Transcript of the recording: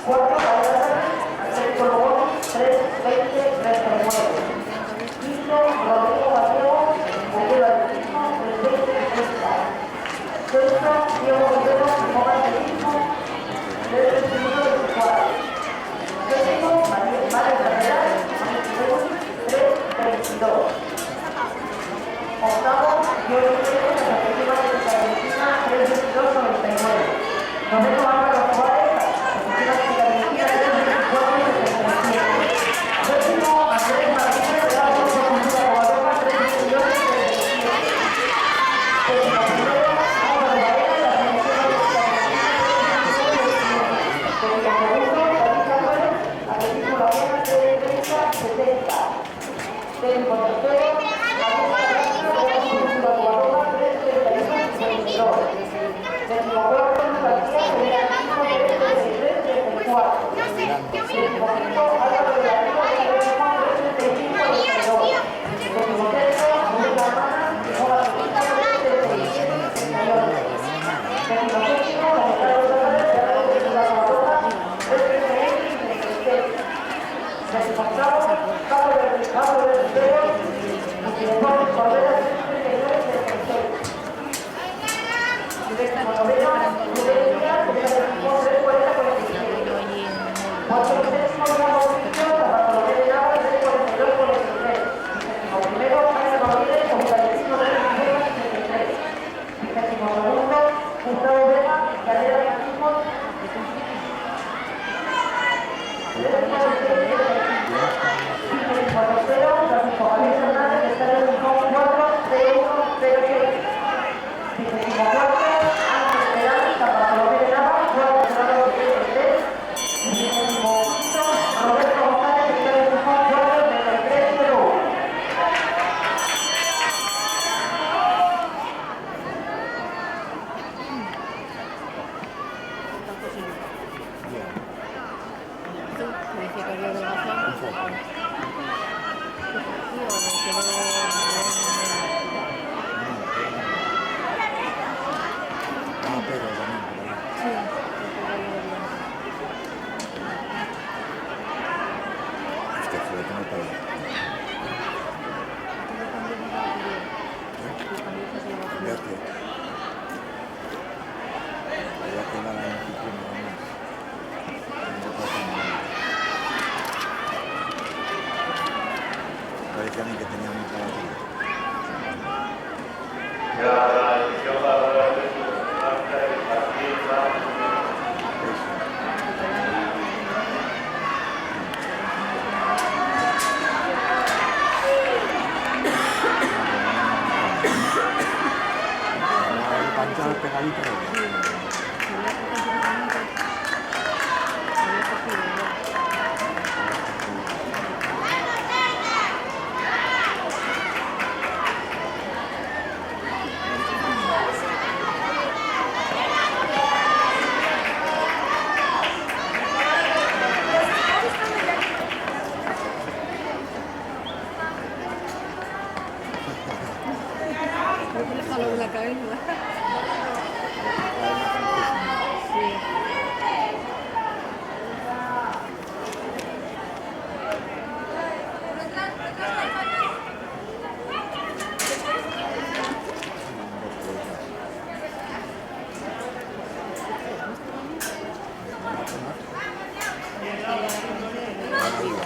4 Atlético Lobos 3-20-39. Quinto, Rodrigo Gallego, Gallego Atletismo 3-20-30. Sexto, Diego Rivero, Moga Atletismo 3-21-24. Séptimo, Mario Carrera, 3-22. Octavo, Diego Rivero, Atletismo de Argentina 3-22-99. Noveno, Álvaro Juárez, Atletismo de Argentina 3-24-77. Décimo, Andrés Martínez, de la Cultura Guadalupe 3-22-77. Décimo primero, Álvaro Varela, de la Selección de Argentina 3-22-77. Décimo segundo, David Álvarez, Atletismo La Viena 3-30-70. Décimo tercero, Agustín Carrasco, de la Cultura Guadalupe 3-31-52. Décimo cuarto, García, de la Atletismo 3-33-34. Décimo quinto, Álvaro de la Riva, de la Atletismo 3-35-32. Décimo sexto, Luis Lamana, de Moga Atletismo 3-37-38. Décimo séptimo, Gonzalo Álvarez, de la Cultura Guadalupe 3-36-37. Décimo octavo, Pablo del Rivero, y director de Cordera 3-39-36. Décimo noveno, Rubén Díaz, de la Atletismo 3-40-47. Décimo Bravo Víctor, de la Bartolomé de Nava 3-42-43. Décimo primero, Jaime Rodríguez, con el Atletismo 3-16-63. Décimo segundo, Gustavo Vega, Galera de Atletismo 3-16-63. Tercero, Francisco Javier Hernández, de Estadio Rincón 4-01-06. Décimo cuarto, Ángel Perán, San Bartolomé de Nava 4-0-3. Décimo quinto, Roberto González, de Estadio Rincón 4-33-01. Parece a mí que tenía mucha batería. Panchado pegadito. La cabeza. Arriba.